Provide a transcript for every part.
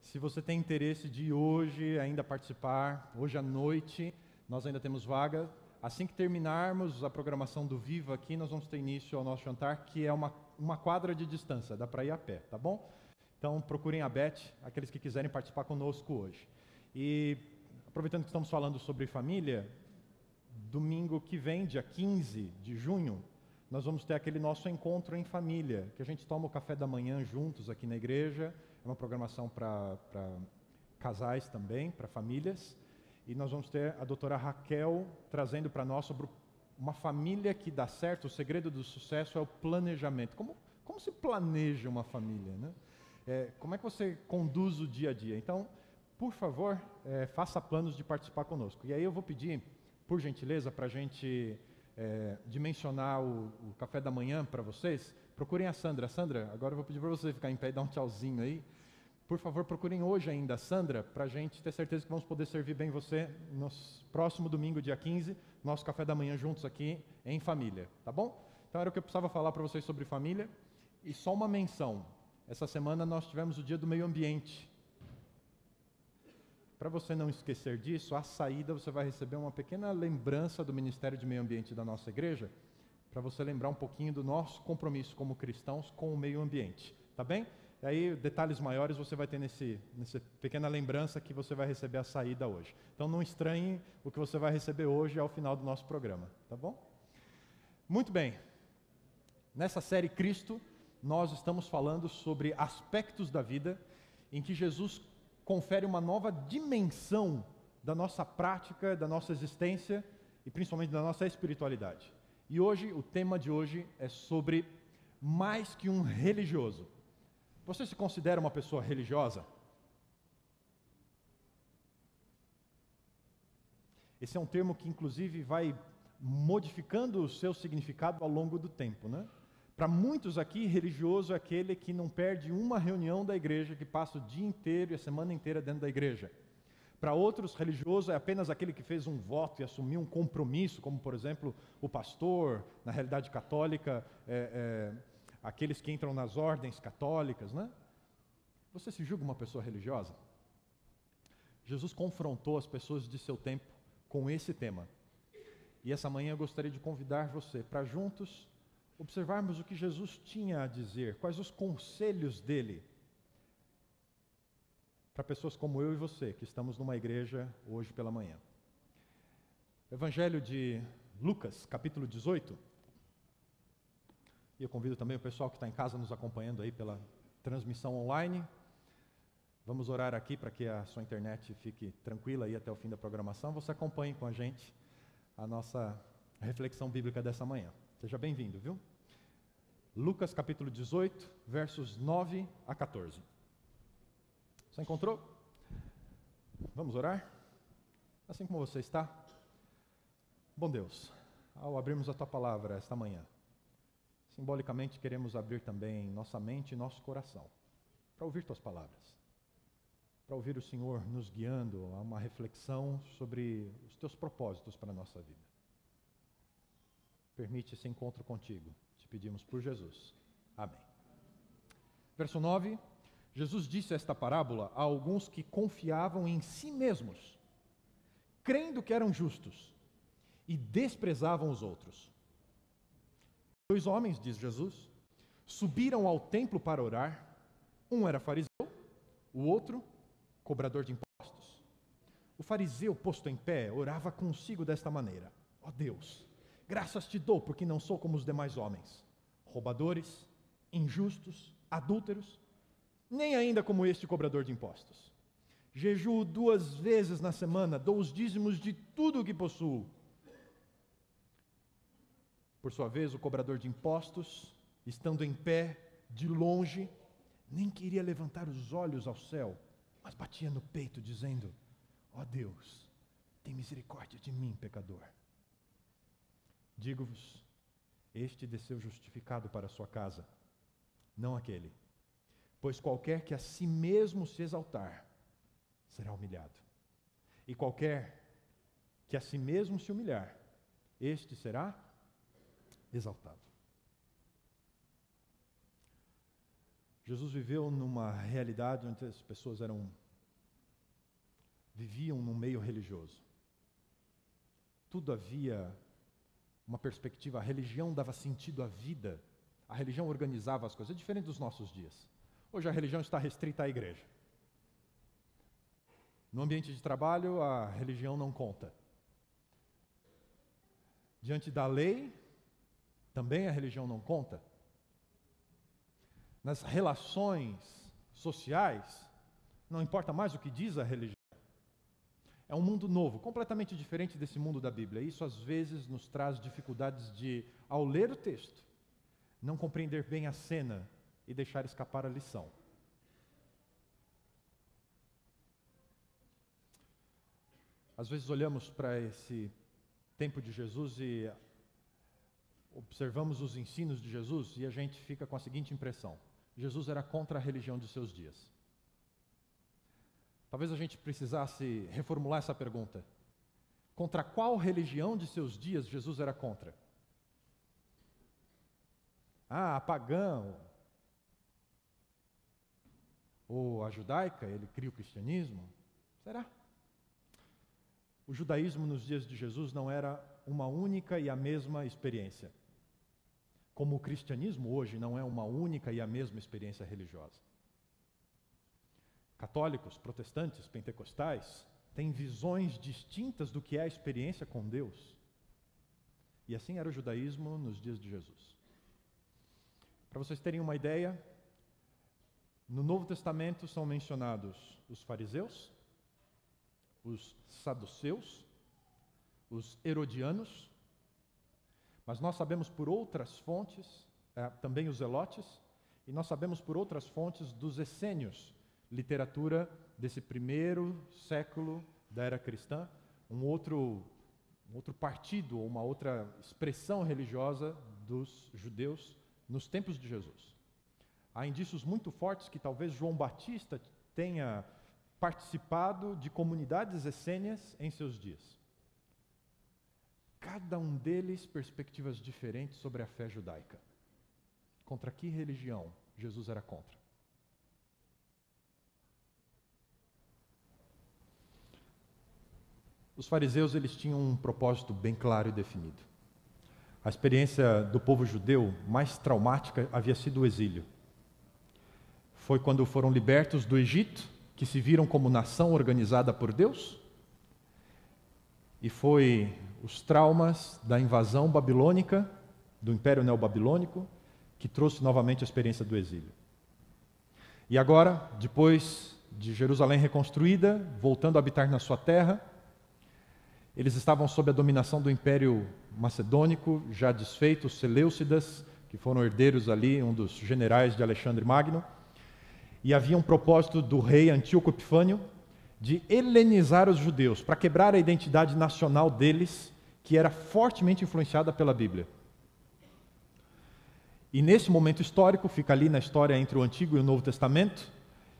Se você tem interesse de hoje ainda participar, hoje à noite, nós ainda temos vaga. Assim que terminarmos a programação do Viva aqui, nós vamos ter início ao nosso jantar, que é uma quadra de distância, dá para ir a pé, tá bom? Então procurem a Beth, aqueles que quiserem participar conosco hoje. E aproveitando que estamos falando sobre família, domingo que vem, dia 15 de junho, nós vamos ter aquele nosso encontro em família, que a gente toma o café da manhã juntos aqui na igreja. É uma programação para casais também, para famílias. E nós vamos ter a doutora Raquel trazendo para nós sobre uma família que dá certo. O segredo do sucesso é o planejamento. Como se planeja uma família, né? Como é que você conduz o dia a dia? Então, por favor, faça planos de participar conosco. E aí eu vou pedir, por gentileza, para a gente dimensionar o café da manhã para vocês. Procurem a Sandra. Sandra, agora eu vou pedir para você ficar em pé e dar um tchauzinho aí. Por favor, procurem hoje ainda a Sandra, para a gente ter certeza que vamos poder servir bem você no próximo domingo, dia 15, nosso café da manhã juntos aqui em família, tá bom? Então era o que eu precisava falar para vocês sobre família. E só uma menção, essa semana nós tivemos o Dia do Meio Ambiente. Para você não esquecer disso, à saída você vai receber uma pequena lembrança do Ministério de Meio Ambiente da nossa igreja, para você lembrar um pouquinho do nosso compromisso como cristãos com o meio ambiente, tá bem? E aí, detalhes maiores você vai ter nessa pequena lembrança que você vai receber à saída hoje. Então não estranhe o que você vai receber hoje ao final do nosso programa, tá bom? Muito bem. Nessa série Cristo, nós estamos falando sobre aspectos da vida em que Jesus confere uma nova dimensão da nossa prática, da nossa existência e principalmente da nossa espiritualidade. E hoje, o tema de hoje é sobre mais que um religioso. Você se considera uma pessoa religiosa? Esse é um termo que inclusive vai modificando o seu significado ao longo do tempo, né? Para muitos aqui, religioso é aquele que não perde uma reunião da igreja, que passa o dia inteiro e a semana inteira dentro da igreja. Para outros, religioso é apenas aquele que fez um voto e assumiu um compromisso, como por exemplo o pastor, na realidade católica, aqueles que entram nas ordens católicas, né? Você se julga uma pessoa religiosa? Jesus confrontou as pessoas de seu tempo com esse tema. E essa manhã eu gostaria de convidar você para juntos observarmos o que Jesus tinha a dizer, quais os conselhos dele para pessoas como eu e você, que estamos numa igreja hoje pela manhã. Evangelho de Lucas, capítulo 18. E eu convido também o pessoal que está em casa nos acompanhando aí pela transmissão online. Vamos orar aqui para que a sua internet fique tranquila aí até o fim da programação. Você acompanhe com a gente a nossa reflexão bíblica dessa manhã. Seja bem-vindo, viu? Lucas capítulo 18, versos 9 a 14. Você encontrou? Vamos orar? Assim como você está? Bom Deus, ao abrirmos a Tua palavra esta manhã, simbolicamente queremos abrir também nossa mente e nosso coração para ouvir Tuas palavras, para ouvir o Senhor nos guiando a uma reflexão sobre os Teus propósitos para a nossa vida. Permite esse encontro contigo, te pedimos por Jesus. Amém. Verso 9, Jesus disse esta parábola a alguns que confiavam em si mesmos, crendo que eram justos, e desprezavam os outros. 2 homens, diz Jesus, subiram ao templo para orar. Um era fariseu, o outro cobrador de impostos. O fariseu, posto em pé, orava consigo desta maneira: ó Deus, graças te dou, porque não sou como os demais homens, roubadores, injustos, adúlteros, nem ainda como este cobrador de impostos. Jejuo 2 vezes na semana, dou os dízimos de tudo o que possuo. Por sua vez, o cobrador de impostos, estando em pé, de longe, nem queria levantar os olhos ao céu, mas batia no peito, dizendo: ó Deus, tem misericórdia de mim, pecador. Digo-vos, este desceu justificado para a sua casa, não aquele. Pois qualquer que a si mesmo se exaltar, será humilhado. E qualquer que a si mesmo se humilhar, este será exaltado. Jesus viveu numa realidade onde as pessoas viviam num meio religioso. Tudo havia uma perspectiva, a religião dava sentido à vida, a religião organizava as coisas, é diferente dos nossos dias. Hoje a religião está restrita à igreja. No ambiente de trabalho, a religião não conta. Diante da lei, também a religião não conta. Nas relações sociais, não importa mais o que diz a religião. É um mundo novo, completamente diferente desse mundo da Bíblia. Isso às vezes nos traz dificuldades de, ao ler o texto, não compreender bem a cena e deixar escapar a lição. Às vezes olhamos para esse tempo de Jesus e observamos os ensinos de Jesus e a gente fica com a seguinte impressão: Jesus era contra a religião de seus dias. Talvez a gente precisasse reformular essa pergunta. Contra qual religião de seus dias Jesus era contra? A pagã, ou a judaica, ele cria o cristianismo? Será? O judaísmo nos dias de Jesus não era uma única e a mesma experiência. Como o cristianismo hoje não é uma única e a mesma experiência religiosa. Católicos, protestantes, pentecostais têm visões distintas do que é a experiência com Deus. E assim era o judaísmo nos dias de Jesus. Para vocês terem uma ideia, no Novo Testamento são mencionados os fariseus, os saduceus, os herodianos, mas nós sabemos por outras fontes, também os zelotes, e nós sabemos por outras fontes dos essênios, literatura desse primeiro século da era cristã, um outro partido, ou uma outra expressão religiosa dos judeus nos tempos de Jesus. Há indícios muito fortes que talvez João Batista tenha participado de comunidades essênias em seus dias. Cada um deles perspectivas diferentes sobre a fé judaica. Contra que religião Jesus era contra? Os fariseus, eles tinham um propósito bem claro e definido. A experiência do povo judeu mais traumática havia sido o exílio. Foi quando foram libertos do Egito, que se viram como nação organizada por Deus, e foi os traumas da invasão babilônica, do Império Neobabilônico, que trouxe novamente a experiência do exílio. E agora, depois de Jerusalém reconstruída, voltando a habitar na sua terra, eles estavam sob a dominação do Império Macedônico, já desfeito, os Seleucidas, que foram herdeiros ali, um dos generais de Alexandre Magno, e havia um propósito do rei Antíoco Epifânio de helenizar os judeus, para quebrar a identidade nacional deles, que era fortemente influenciada pela Bíblia. E nesse momento histórico, fica ali na história entre o Antigo e o Novo Testamento,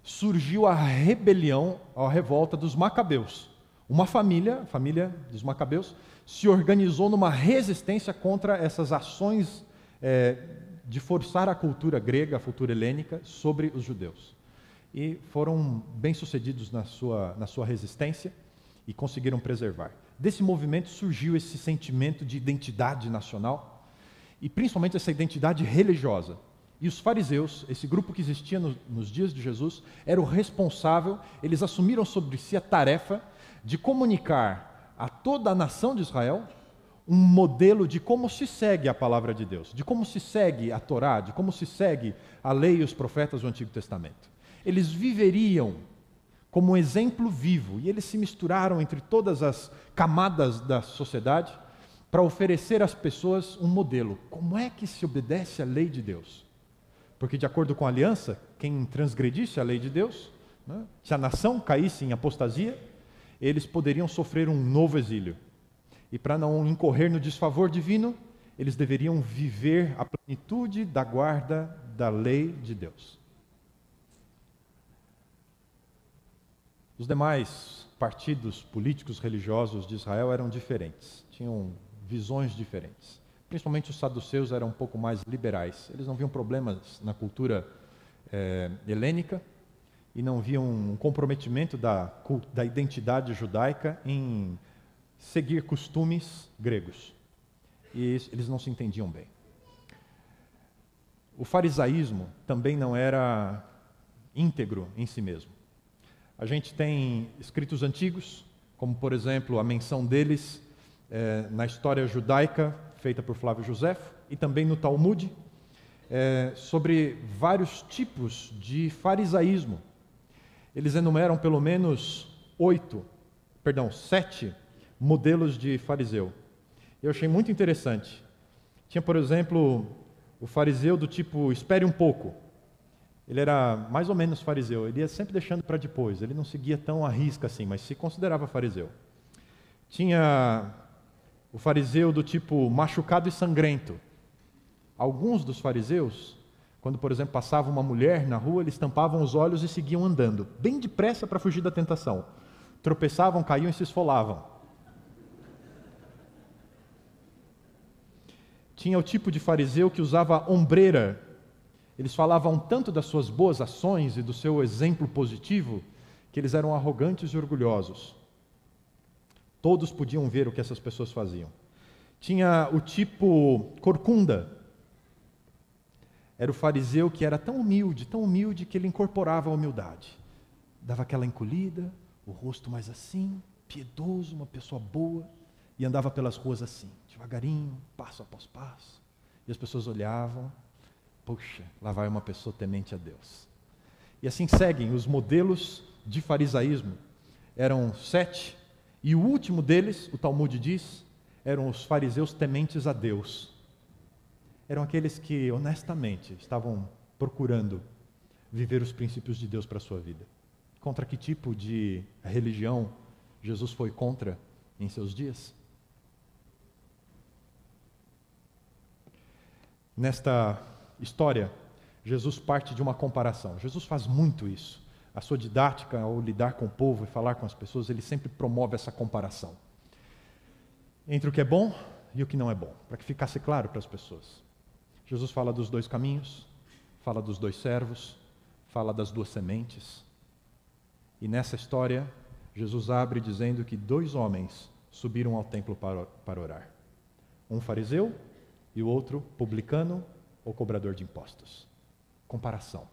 surgiu a rebelião, a revolta dos Macabeus. Uma família, a família dos Macabeus, se organizou numa resistência contra essas ações de forçar a cultura grega, a cultura helênica, sobre os judeus. E foram bem-sucedidos na sua resistência e conseguiram preservar. Desse movimento surgiu esse sentimento de identidade nacional e principalmente essa identidade religiosa. E os fariseus, esse grupo que existia nos dias de Jesus, era o responsável, eles assumiram sobre si a tarefa de comunicar a toda a nação de Israel um modelo de como se segue a palavra de Deus, de como se segue a Torá, de como se segue a lei e os profetas do Antigo Testamento. Eles viveriam como um exemplo vivo, e eles se misturaram entre todas as camadas da sociedade para oferecer às pessoas um modelo. Como é que se obedece à lei de Deus? Porque, de acordo com a aliança, quem transgredisse a lei de Deus, se a nação caísse em apostasia, eles poderiam sofrer um novo exílio. E para não incorrer no desfavor divino, eles deveriam viver a plenitude da guarda da lei de Deus. Os demais partidos políticos religiosos de Israel eram diferentes, tinham visões diferentes. Principalmente os saduceus eram um pouco mais liberais. Eles não viam problemas na cultura helênica e não via um comprometimento da identidade judaica em seguir costumes gregos. E eles não se entendiam bem. O farisaísmo também não era íntegro em si mesmo. A gente tem escritos antigos, como por exemplo a menção deles na história judaica feita por Flávio Josefo e também no Talmud, sobre vários tipos de farisaísmo. Eles enumeram pelo menos 7 modelos de fariseu. Eu achei muito interessante. Tinha, por exemplo, o fariseu do tipo, espere um pouco. Ele era mais ou menos fariseu, ele ia sempre deixando para depois, ele não seguia tão à risca assim, mas se considerava fariseu. Tinha o fariseu do tipo machucado e sangrento. Alguns dos fariseus, quando, por exemplo, passava uma mulher na rua, eles tampavam os olhos e seguiam andando, bem depressa para fugir da tentação. Tropeçavam, caíam e se esfolavam. Tinha o tipo de fariseu que usava ombreira. Eles falavam tanto das suas boas ações e do seu exemplo positivo, que eles eram arrogantes e orgulhosos. Todos podiam ver o que essas pessoas faziam. Tinha o tipo corcunda. Era o fariseu que era tão humilde, que ele incorporava a humildade. Dava aquela encolhida, o rosto mais assim, piedoso, uma pessoa boa, e andava pelas ruas assim, devagarinho, passo após passo. E as pessoas olhavam, puxa, lá vai uma pessoa temente a Deus. E assim seguem os modelos de farisaísmo. Eram 7, e o último deles, o Talmud diz, eram os fariseus tementes a Deus. Eram aqueles que, honestamente, estavam procurando viver os princípios de Deus para a sua vida. Contra que tipo de religião Jesus foi contra em seus dias? Nesta história, Jesus parte de uma comparação. Jesus faz muito isso. A sua didática, ao lidar com o povo e falar com as pessoas, ele sempre promove essa comparação entre o que é bom e o que não é bom, para que ficasse claro para as pessoas. Jesus fala dos 2 caminhos, fala dos 2 servos, fala das 2 sementes. E nessa história, Jesus abre dizendo que 2 homens subiram ao templo para orar. Um fariseu e o outro publicano ou cobrador de impostos. Comparação.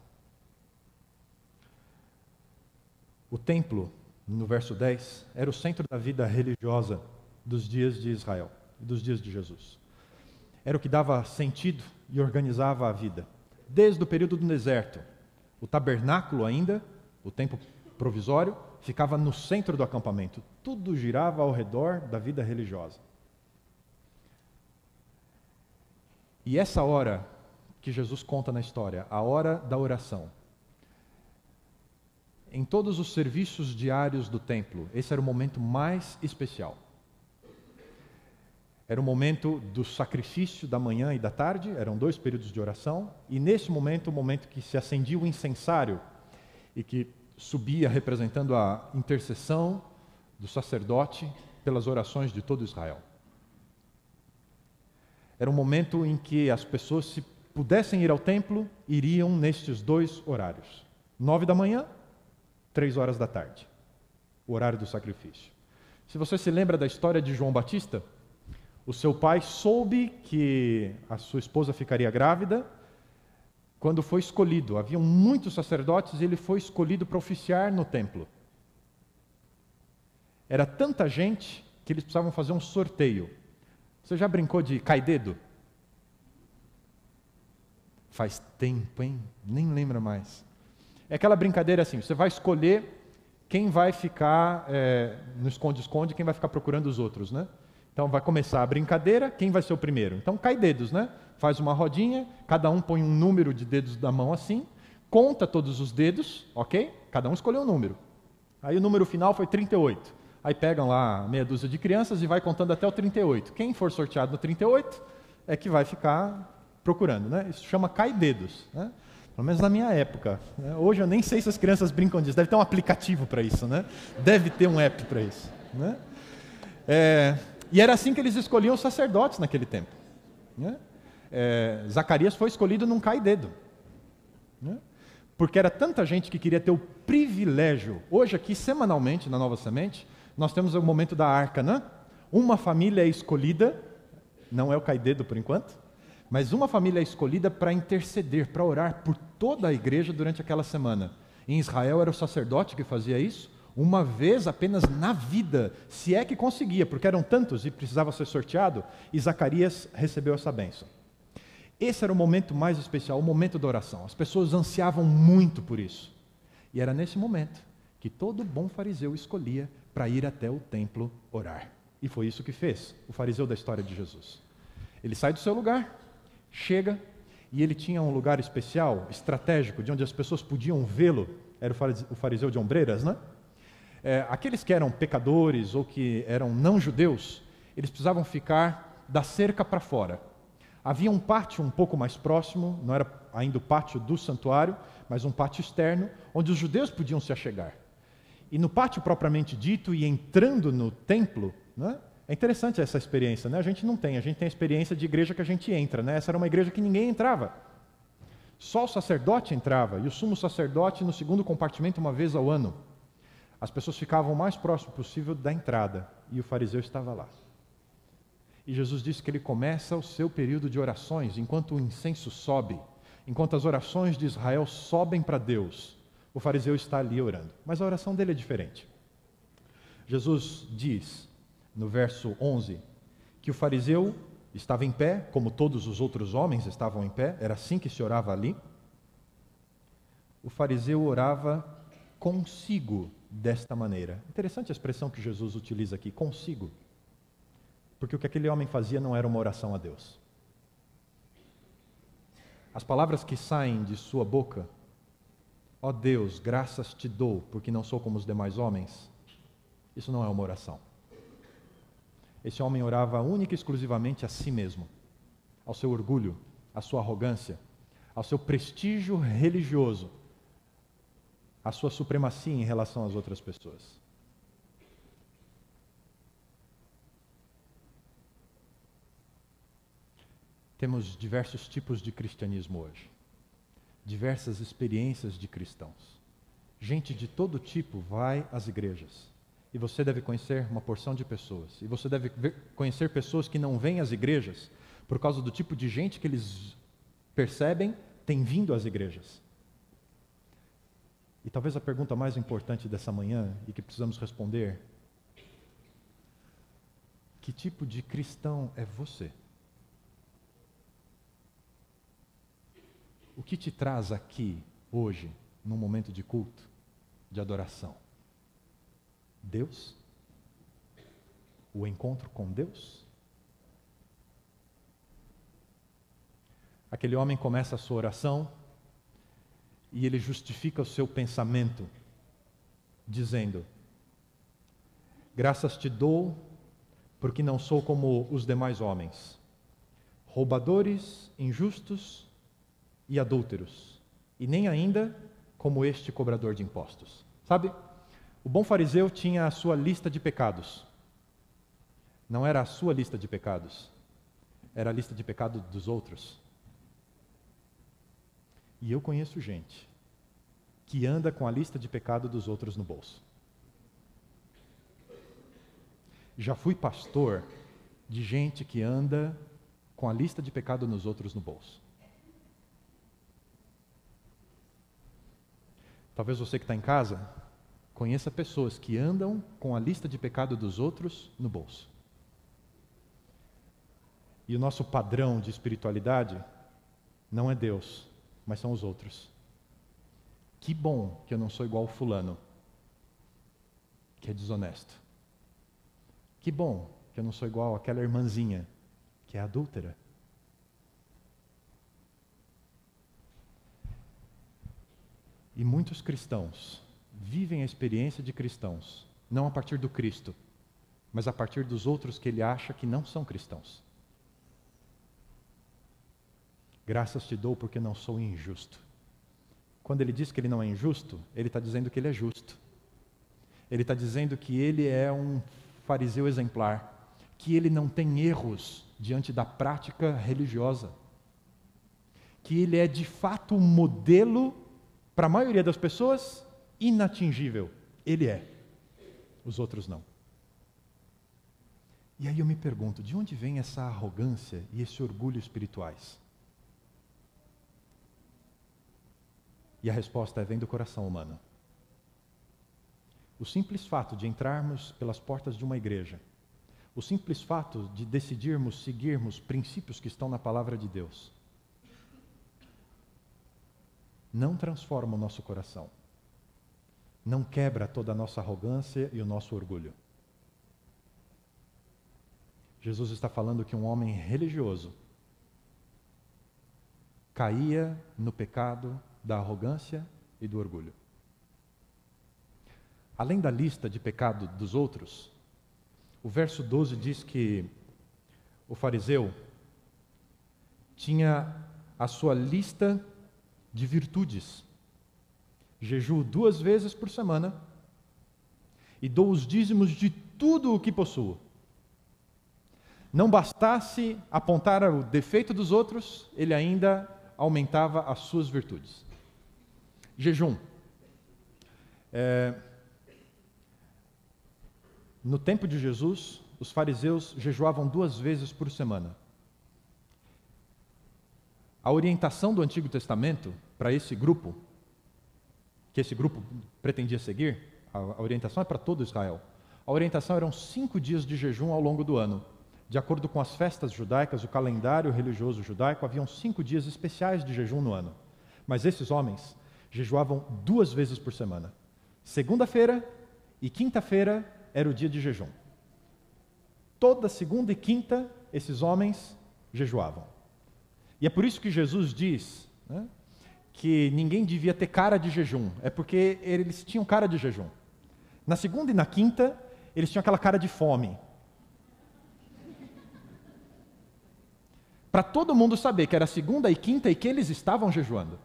O templo, no verso 10, era o centro da vida religiosa dos dias de Israel, dos dias de Jesus. Era o que dava sentido e organizava a vida. Desde o período do deserto, o tabernáculo ainda, o templo provisório, ficava no centro do acampamento. Tudo girava ao redor da vida religiosa. E essa hora que Jesus conta na história, a hora da oração, em todos os serviços diários do templo, esse era o momento mais especial. Era o momento do sacrifício da manhã e da tarde, eram 2 períodos de oração, e nesse momento, o momento que se acendia o incensário e que subia representando a intercessão do sacerdote pelas orações de todo Israel. Era um momento em que as pessoas, se pudessem ir ao templo, iriam nestes 2 horários. 9 da manhã, 3 horas da tarde. O horário do sacrifício. Se você se lembra da história de João Batista, o seu pai soube que a sua esposa ficaria grávida quando foi escolhido. Haviam muitos sacerdotes e ele foi escolhido para oficiar no templo. Era tanta gente que eles precisavam fazer um sorteio. Você já brincou de cai-dedo? Faz tempo, hein? Nem lembra mais. É aquela brincadeira assim, você vai escolher quem vai ficar no esconde-esconde, quem vai ficar procurando os outros, né? Então vai começar a brincadeira, quem vai ser o primeiro? Então cai dedos, né? Faz uma rodinha, cada um põe um número de dedos da mão assim, conta todos os dedos, ok? Cada um escolheu um número. Aí o número final foi 38. Aí pegam lá meia dúzia de crianças e vai contando até o 38. Quem for sorteado no 38 é que vai ficar procurando, né? Isso chama cai-dedos, né? Pelo menos na minha época. Né? Hoje eu nem sei se as crianças brincam disso. Deve ter um aplicativo para isso, né? Deve ter um app para isso, né? E era assim que eles escolhiam os sacerdotes naquele tempo, né? Zacarias foi escolhido num cai-dedo, né? porque era tanta gente que queria ter o privilégio. Hoje aqui, semanalmente, na Nova Semente, nós temos o momento da arca, né? Uma família é escolhida, não é o Caidedo por enquanto, mas uma família é escolhida para interceder, para orar por toda a igreja durante aquela semana. Em Israel era o sacerdote que fazia isso, uma vez apenas na vida, se é que conseguia, porque eram tantos e precisava ser sorteado, e Zacarias recebeu essa bênção. Esse era o momento mais especial, o momento da oração. As pessoas ansiavam muito por isso. E era nesse momento que todo bom fariseu escolhia para ir até o templo orar. E foi isso que fez o fariseu da história de Jesus. Ele sai do seu lugar, chega, e ele tinha um lugar especial, estratégico, de onde as pessoas podiam vê-lo. Era o fariseu de ombreiras, né? Aqueles que eram pecadores ou que eram não-judeus, eles precisavam ficar da cerca para fora. Havia um pátio um pouco mais próximo, não era ainda o pátio do santuário, mas um pátio externo, onde os judeus podiam se achegar. E no pátio propriamente dito, e entrando no templo, né? É interessante essa experiência, né? A gente tem a experiência de igreja que a gente entra, né? Essa era uma igreja que ninguém entrava. Só o sacerdote entrava, e o sumo sacerdote no segundo compartimento uma vez ao ano. As pessoas ficavam o mais próximo possível da entrada, e o fariseu estava lá. E Jesus disse que ele começa o seu período de orações, enquanto o incenso sobe, enquanto as orações de Israel sobem para Deus, o fariseu está ali orando. Mas a oração dele é diferente. Jesus diz, no verso 11, que o fariseu estava em pé, como todos os outros homens estavam em pé, era assim que se orava ali. O fariseu orava consigo desta maneira. Interessante a expressão que Jesus utiliza aqui, consigo. Porque o que aquele homem fazia não era uma oração a Deus. As palavras que saem de sua boca, ó Deus, graças te dou, porque não sou como os demais homens, isso não é uma oração. Esse homem orava única e exclusivamente a si mesmo, ao seu orgulho, à sua arrogância, ao seu prestígio religioso, à sua supremacia em relação às outras pessoas. Temos diversos tipos de cristianismo hoje, diversas experiências de cristãos. Gente de todo tipo vai às igrejas. E você deve conhecer uma porção de pessoas. E você deve conhecer pessoas que não vêm às igrejas por causa do tipo de gente que eles percebem tem vindo às igrejas. E talvez a pergunta mais importante dessa manhã e que precisamos responder: que tipo de cristão é você? O que te traz aqui, hoje, num momento de culto, de adoração? Deus? O encontro com Deus? Aquele homem começa a sua oração e ele justifica o seu pensamento, dizendo: graças te dou, porque não sou como os demais homens, roubadores, injustos e adúlteros, e nem ainda como este cobrador de impostos. Sabe? O bom fariseu tinha a sua lista de pecados. Não era a sua lista de pecados, era a lista de pecado dos outros. E eu conheço gente que anda com a lista de pecado dos outros no bolso. Já fui pastor de gente que anda com a lista de pecado nos outros no bolso. Talvez você que está em casa conheça pessoas que andam com a lista de pecado dos outros no bolso. E o nosso padrão de espiritualidade não é Deus, mas são os outros. Que bom que eu não sou igual ao fulano, que é desonesto. Que bom que eu não sou igual àquela irmãzinha, que é adúltera. E muitos cristãos vivem a experiência de cristãos, não a partir do Cristo, mas a partir dos outros que ele acha que não são cristãos. Graças te dou porque não sou injusto. Quando ele diz que ele não é injusto, ele está dizendo que ele é justo. Ele está dizendo que ele é um fariseu exemplar, que ele não tem erros diante da prática religiosa, que ele é de fato um modelo Para a maioria das pessoas, inatingível. Ele é. Os outros não. E aí eu me pergunto, de onde vem essa arrogância e esse orgulho espirituais? E a resposta é: vem do coração humano. O simples fato de entrarmos pelas portas de uma igreja, o simples fato de decidirmos seguirmos princípios que estão na palavra de Deus, não transforma o nosso coração. Não quebra toda a nossa arrogância e o nosso orgulho. Jesus está falando que um homem religioso caía no pecado da arrogância e do orgulho. Além da lista de pecado dos outros, o verso 12 diz que o fariseu tinha a sua lista de virtudes. Jejuo 2 vezes por semana e dou os dízimos de tudo o que possuo. Não bastasse apontar o defeito dos outros, ele ainda aumentava as suas virtudes. Jejum. No tempo de Jesus, os fariseus jejuavam 2 vezes por semana. A orientação do Antigo Testamento para esse grupo, que esse grupo pretendia seguir, a orientação é para todo Israel. A orientação eram 5 dias de jejum ao longo do ano. De acordo com as festas judaicas, o calendário religioso judaico, haviam 5 dias especiais de jejum no ano. Mas esses homens jejuavam 2 vezes por semana. Segunda-feira e quinta-feira era o dia de jejum. Toda segunda e quinta, esses homens jejuavam. E é por isso que Jesus diz, né, que ninguém devia ter cara de jejum. É porque eles tinham cara de jejum. Na segunda e na quinta, eles tinham aquela cara de fome. Para todo mundo saber que era segunda e quinta e que eles estavam jejuando.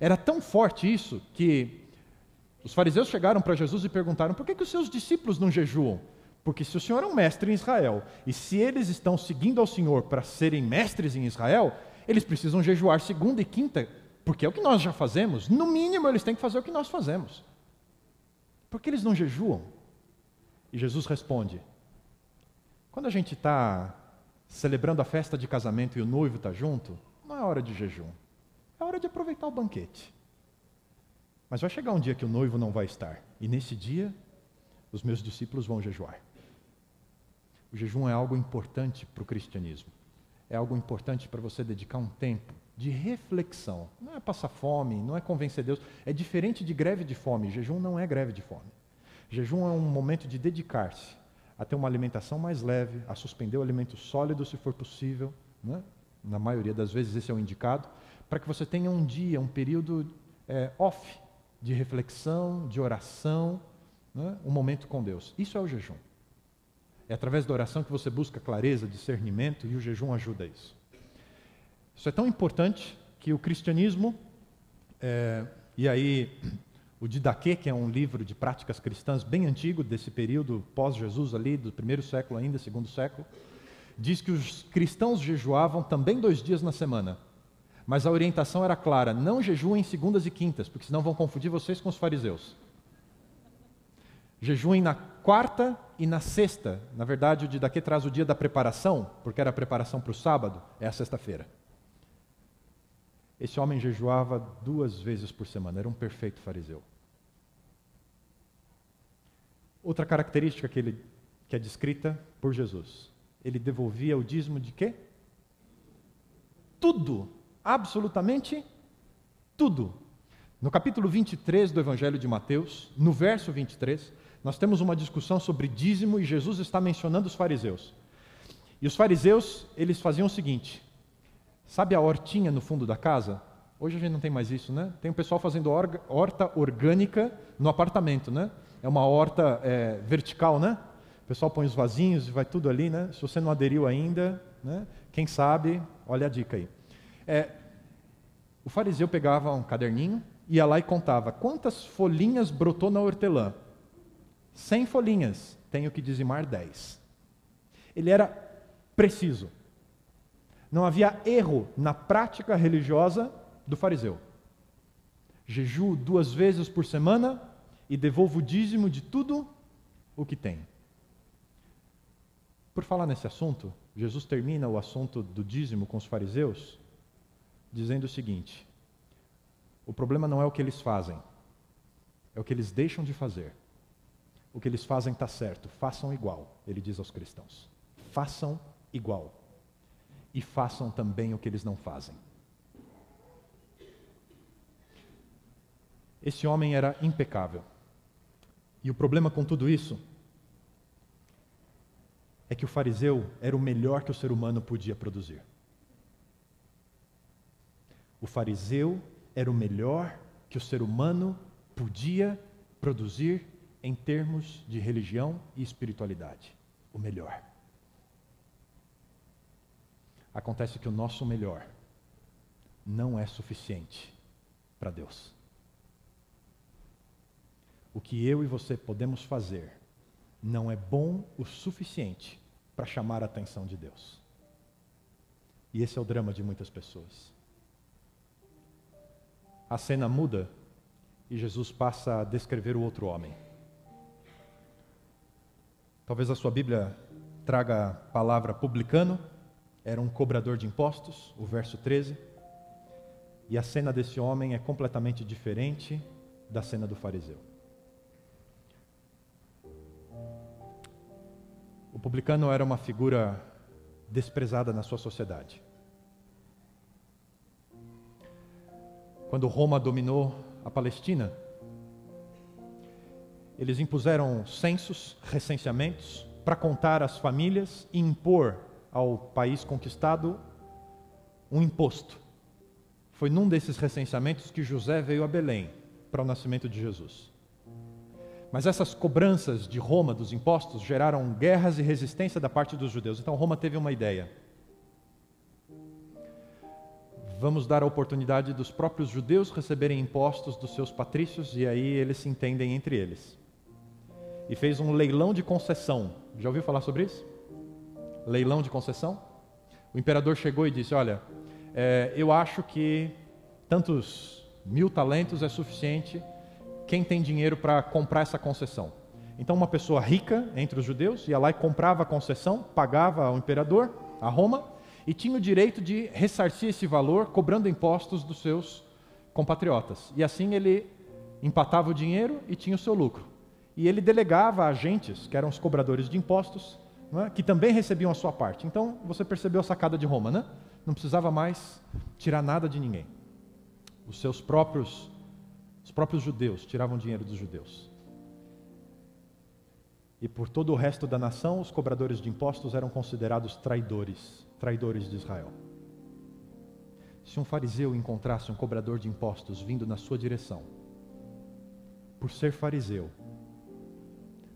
Era tão forte isso que os fariseus chegaram para Jesus e perguntaram: por que os seus discípulos não jejuam? Porque se o Senhor é um mestre em Israel, e se eles estão seguindo ao Senhor para serem mestres em Israel, eles precisam jejuar segunda e quinta, porque é o que nós já fazemos. No mínimo, eles têm que fazer o que nós fazemos. Por que eles não jejuam? E Jesus responde: quando a gente está celebrando a festa de casamento e o noivo está junto, não é hora de jejum, é hora de aproveitar o banquete. Mas vai chegar um dia que o noivo não vai estar, e nesse dia, os meus discípulos vão jejuar. O jejum é algo importante para o cristianismo. É algo importante para você dedicar um tempo de reflexão. Não é passar fome, não é convencer Deus. É diferente de greve de fome. Jejum não é greve de fome. Jejum é um momento de dedicar-se a ter uma alimentação mais leve, a suspender o alimento sólido se for possível, né? Na maioria das vezes esse é o indicado, para que você tenha um dia, um período off, de reflexão, de oração, né? Um momento com Deus. Isso é o jejum. É através da oração que você busca clareza, discernimento, e o jejum ajuda a isso. Isso é tão importante que o cristianismo, e aí o Didaquê, que é um livro de práticas cristãs bem antigo, desse período pós-Jesus ali, do 1º século ainda, 2º século, diz que os cristãos jejuavam também 2 dias na semana. Mas a orientação era clara: não jejuem segundas e quintas, porque senão vão confundir vocês com os fariseus. Jejuem na quarta e na sexta. Na verdade, o Didaquê traz o dia da preparação, porque era a preparação para o sábado, é a sexta-feira. Esse homem jejuava 2 vezes por semana, era um perfeito fariseu. Outra característica que é descrita por Jesus: ele devolvia o dízimo de quê? Tudo, absolutamente tudo. No capítulo 23 do Evangelho de Mateus, no verso 23, nós temos uma discussão sobre dízimo e Jesus está mencionando os fariseus. E os fariseus, eles faziam o seguinte: sabe a hortinha no fundo da casa? Hoje a gente não tem mais isso, né? Tem o pessoal fazendo horta orgânica no apartamento, né? É uma horta vertical, né? O pessoal põe os vasinhos e vai tudo ali, né? Se você não aderiu ainda, né? Quem sabe, olha a dica aí. O fariseu pegava um caderninho, ia lá e contava quantas folhinhas brotou na hortelã. 100 folhinhas, tenho que dizimar 10. Ele era preciso. Não havia erro na prática religiosa do fariseu. Jejuo 2 vezes por semana e devolvo o dízimo de tudo o que tenho. Por falar nesse assunto, Jesus termina o assunto do dízimo com os fariseus dizendo o seguinte: o problema não é o que eles fazem, é o que eles deixam de fazer. O que eles fazem está certo, façam igual, ele diz aos cristãos. Façam igual. E façam também o que eles não fazem. Esse homem era impecável. E o problema com tudo isso é que o fariseu era o melhor que o ser humano podia produzir. O fariseu era o melhor que o ser humano podia produzir em termos de religião e espiritualidade. O melhor. Acontece que o nosso melhor não é suficiente para Deus. O que eu e você podemos fazer não é bom o suficiente para chamar a atenção de Deus. E esse é o drama de muitas pessoas. A cena muda e Jesus passa a descrever o outro homem. Talvez a sua Bíblia traga a palavra publicano, era um cobrador de impostos, o verso 13. E a cena desse homem é completamente diferente da cena do fariseu. O publicano era uma figura desprezada na sua sociedade. Quando Roma dominou a Palestina, eles impuseram censos, recenseamentos, para contar as famílias e impor ao país conquistado um imposto. Foi num desses recenseamentos que José veio a Belém para o nascimento de Jesus. Mas essas cobranças de Roma dos impostos geraram guerras e resistência da parte dos judeus. Então Roma teve uma ideia. Vamos dar a oportunidade dos próprios judeus receberem impostos dos seus patrícios e aí eles se entendem entre eles. E fez um leilão de concessão. Já ouviu falar sobre isso? Leilão de concessão? O imperador chegou e disse: olha, eu acho que tantos 1000 talentos é suficiente. Quem tem dinheiro para comprar essa concessão? Então uma pessoa rica entre os judeus ia lá e comprava a concessão, pagava ao imperador, a Roma, e tinha o direito de ressarcir esse valor cobrando impostos dos seus compatriotas. E assim ele empatava o dinheiro e tinha o seu lucro. E ele delegava agentes, que eram os cobradores de impostos, não é? Que também recebiam a sua parte. Então você percebeu a sacada de Roma, né? Não precisava mais tirar nada de ninguém. Os próprios judeus tiravam dinheiro dos judeus. E por todo o resto da nação, os cobradores de impostos eram considerados traidores de Israel. Se um fariseu encontrasse um cobrador de impostos vindo na sua direção, por ser fariseu,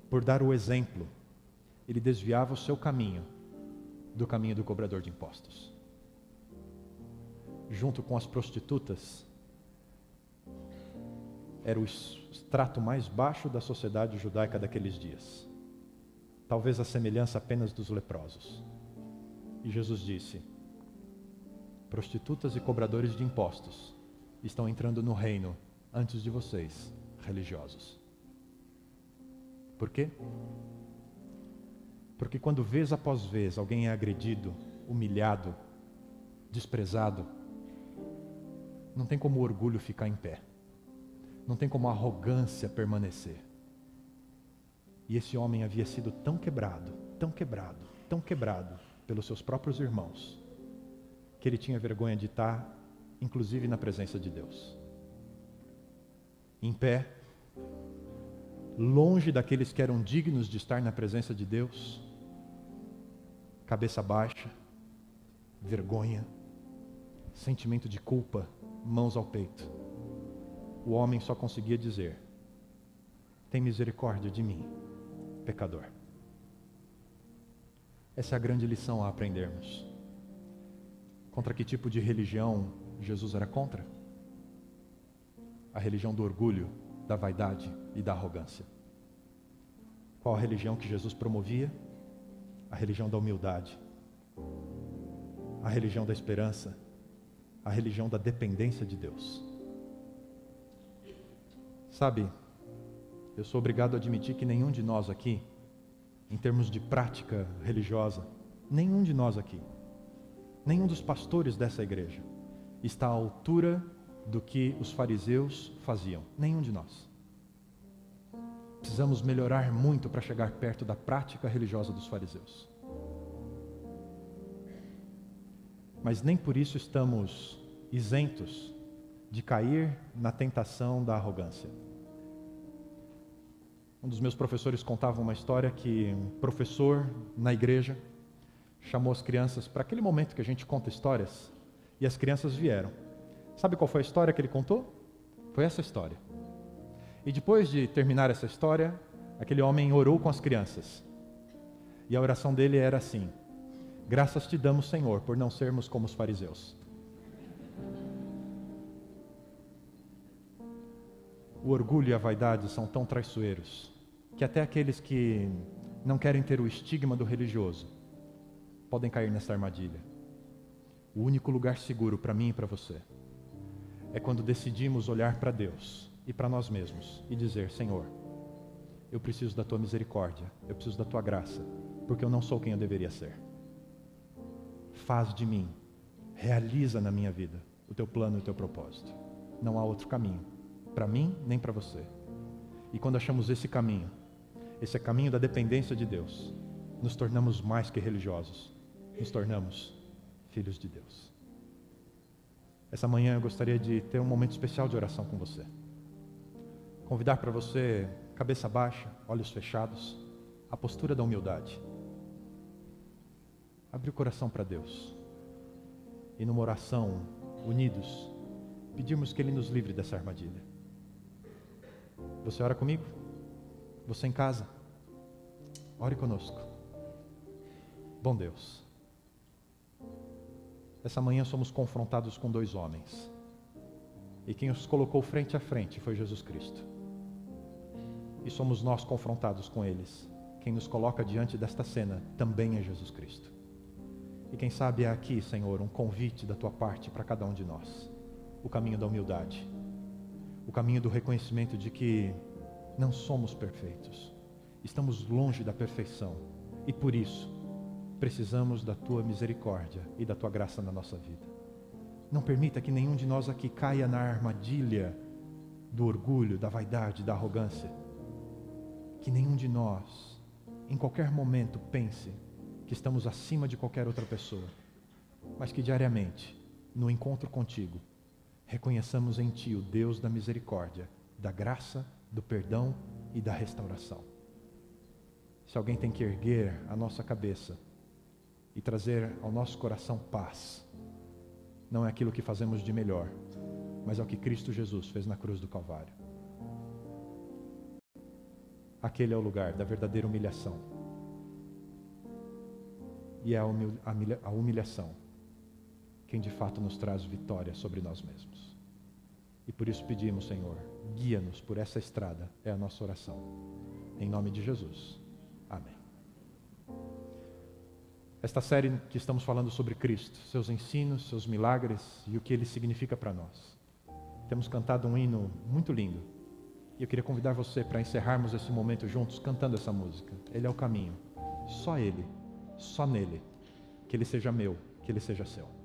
por dar o exemplo, ele desviava o seu caminho do caminho do cobrador de impostos. Junto com as prostitutas, era o extrato mais baixo da sociedade judaica daqueles dias. Talvez a semelhança apenas dos leprosos. E Jesus disse: prostitutas e cobradores de impostos estão entrando no reino antes de vocês, religiosos. Por quê? Porque quando vez após vez alguém é agredido, humilhado, desprezado, não tem como o orgulho ficar em pé. Não tem como a arrogância permanecer. E esse homem havia sido tão quebrado pelos seus próprios irmãos, que ele tinha vergonha de estar, inclusive na presença de Deus. Em pé, longe daqueles que eram dignos de estar na presença de Deus, cabeça baixa, vergonha, sentimento de culpa, mãos ao peito. O homem só conseguia dizer: tem misericórdia de mim, pecador. Essa é a grande lição a aprendermos. Contra que tipo de religião Jesus era contra? A religião do orgulho, da vaidade e da arrogância. Qual a religião que Jesus promovia? A religião da humildade, a religião da esperança, a religião da dependência de Deus. Sabe, eu sou obrigado a admitir que nenhum de nós aqui, em termos de prática religiosa, nenhum de nós aqui, nenhum dos pastores dessa igreja, está à altura do que os fariseus faziam. Nenhum de nós. Precisamos melhorar muito para chegar perto da prática religiosa dos fariseus. Mas nem por isso estamos isentos de cair na tentação da arrogância. Um dos meus professores contava uma história que um professor na igreja chamou as crianças para aquele momento que a gente conta histórias, e as crianças vieram. Sabe qual foi a história que ele contou? Foi essa história. E depois de terminar essa história, aquele homem orou com as crianças. E a oração dele era assim: graças te damos, Senhor, por não sermos como os fariseus. O orgulho e a vaidade são tão traiçoeiros que até aqueles que não querem ter o estigma do religioso podem cair nessa armadilha. O único lugar seguro para mim e para você é quando decidimos olhar para Deus e para nós mesmos e dizer: Senhor, eu preciso da Tua misericórdia, eu preciso da Tua graça, porque eu não sou quem eu deveria ser. Faz de mim, realiza na minha vida o Teu plano e o Teu propósito. Não há outro caminho, para mim nem para você. E quando achamos esse é caminho da dependência de Deus, nos tornamos mais que religiosos, nos tornamos filhos de Deus. Essa manhã eu gostaria de ter um momento especial de oração com você. Convidar para você, cabeça baixa, olhos fechados, a postura da humildade. Abrir o coração para Deus. E numa oração, unidos, pedirmos que Ele nos livre dessa armadilha. Você ora comigo? Você em casa? Ore conosco. Bom Deus, essa manhã somos confrontados com dois homens. E quem os colocou frente a frente foi Jesus Cristo. E somos nós confrontados com eles. Quem nos coloca diante desta cena também é Jesus Cristo. E quem sabe é aqui, Senhor, um convite da Tua parte para cada um de nós. O caminho da humildade. O caminho do reconhecimento de que não somos perfeitos. Estamos longe da perfeição. E por isso, precisamos da Tua misericórdia e da Tua graça na nossa vida. Não permita que nenhum de nós aqui caia na armadilha do orgulho, da vaidade, da arrogância. Que nenhum de nós, em qualquer momento, pense que estamos acima de qualquer outra pessoa, mas que diariamente, no encontro contigo, reconheçamos em Ti o Deus da misericórdia, da graça, do perdão e da restauração. Se alguém tem que erguer a nossa cabeça e trazer ao nosso coração paz, não é aquilo que fazemos de melhor, mas é o que Cristo Jesus fez na cruz do Calvário. Aquele é o lugar da verdadeira humilhação. E é a humilhação quem de fato nos traz vitória sobre nós mesmos. E por isso pedimos, Senhor, guia-nos por essa estrada, é a nossa oração. Em nome de Jesus. Amém. Esta série que estamos falando sobre Cristo, seus ensinos, seus milagres e o que Ele significa para nós. Temos cantado um hino muito lindo. E eu queria convidar você para encerrarmos esse momento juntos cantando essa música. Ele é o caminho. Só Ele, só nele. Que Ele seja meu, que Ele seja seu.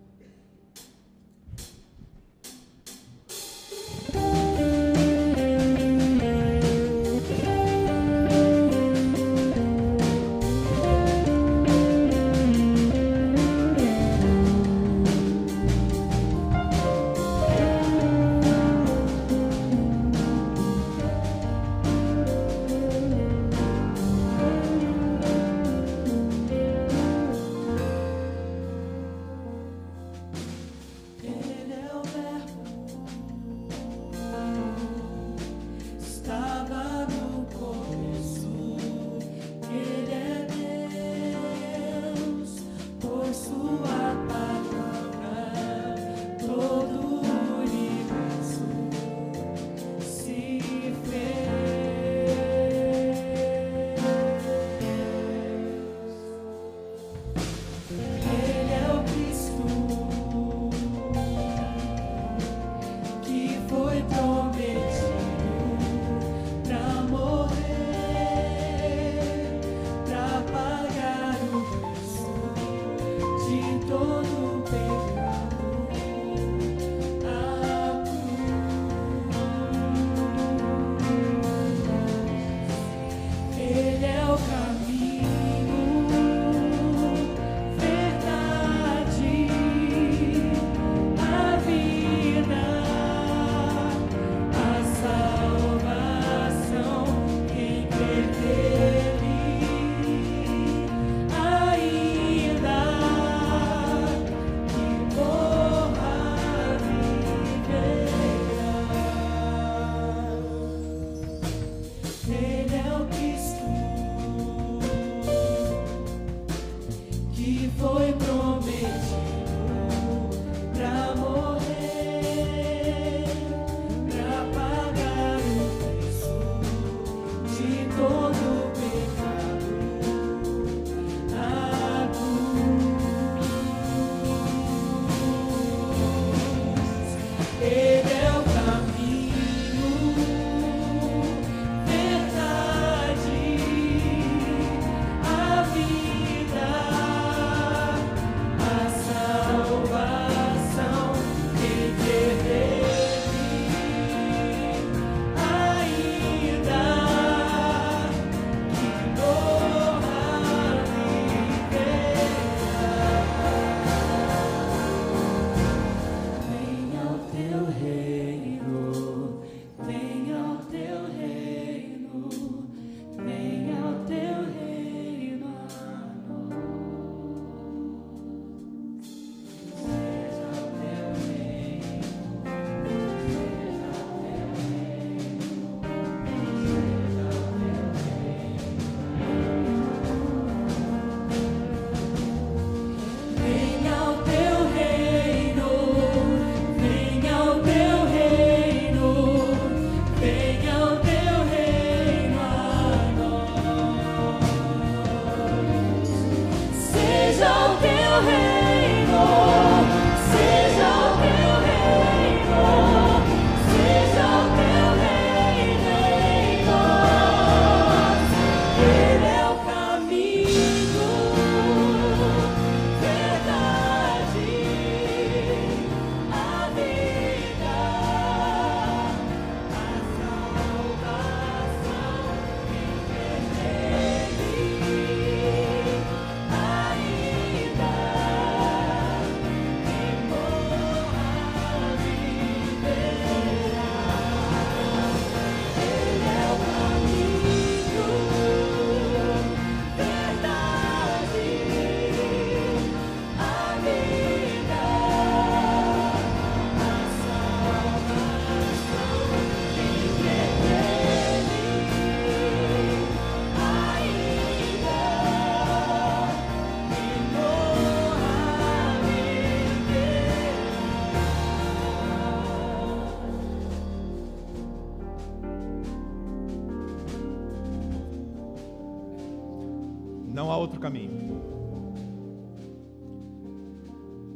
Não há outro caminho.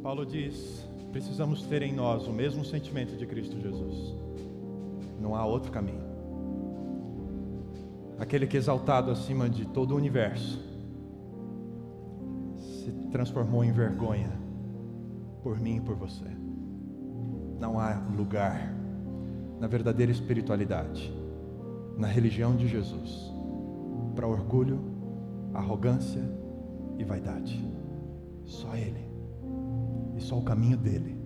Paulo diz, precisamos ter em nós o mesmo sentimento de Cristo Jesus. Não há outro caminho. Aquele que é exaltado acima de todo o universo se transformou em vergonha por mim e por você. Não há lugar na verdadeira espiritualidade, na religião de Jesus, para orgulho, arrogância e vaidade. Só Ele e só o caminho dele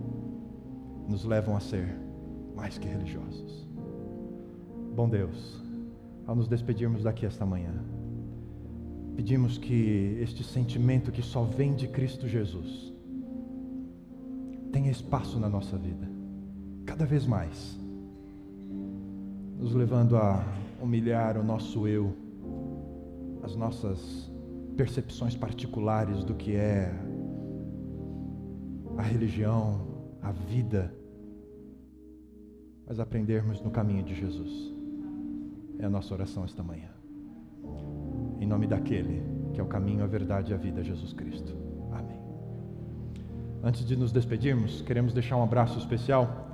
nos levam a ser mais que religiosos. Bom Deus, ao nos despedirmos daqui esta manhã, pedimos que este sentimento que só vem de Cristo Jesus tenha espaço na nossa vida, cada vez mais, nos levando a humilhar o nosso eu, as nossas percepções particulares do que é a religião, a vida, mas aprendermos no caminho de Jesus. É a nossa oração esta manhã. Em nome daquele que é o caminho, a verdade e a vida, Jesus Cristo. Amém. Antes de nos despedirmos, queremos deixar um abraço especial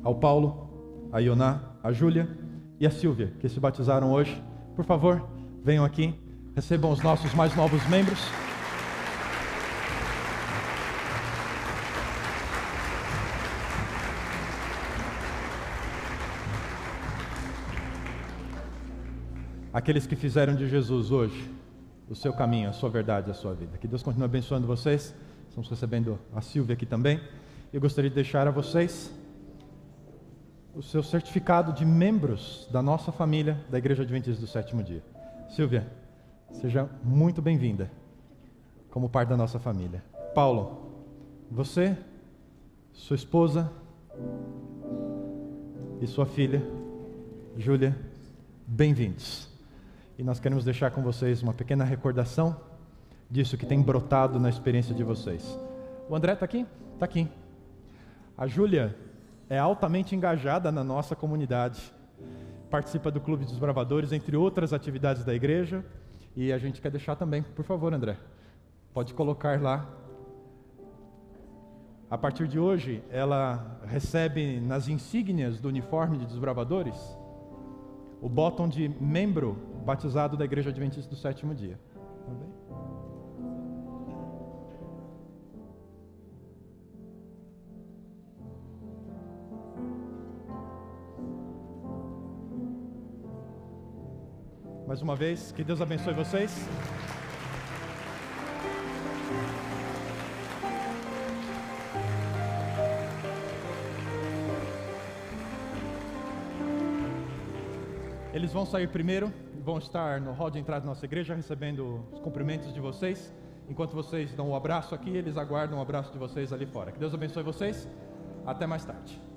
ao Paulo, a Ioná, a Júlia e a Silvia, que se batizaram hoje. Por favor, venham aqui, recebam os nossos mais novos membros. Aqueles que fizeram de Jesus hoje o seu caminho, a sua verdade, a sua vida. Que Deus continue abençoando vocês. Estamos recebendo a Silvia aqui também. Eu gostaria de deixar a vocês o seu certificado de membros da nossa família da Igreja Adventista do Sétimo Dia. Silvia, seja muito bem-vinda como parte da nossa família. Paulo, você, sua esposa e sua filha, Júlia, bem-vindos. E nós queremos deixar com vocês uma pequena recordação disso que tem brotado na experiência de vocês. O André está aqui? Está aqui. A Júlia é altamente engajada na nossa comunidade. Participa do Clube dos Bravadores, entre outras atividades da igreja. E a gente quer deixar também, por favor, André, pode colocar lá. A partir de hoje, ela recebe nas insígnias do uniforme de desbravadores o botão de membro batizado da Igreja Adventista do Sétimo Dia. Tá bem? Mais uma vez, que Deus abençoe vocês. Eles vão sair primeiro, vão estar no hall de entrada da nossa igreja, recebendo os cumprimentos de vocês. Enquanto vocês dão um abraço aqui, eles aguardam um abraço de vocês ali fora. Que Deus abençoe vocês. Até mais tarde.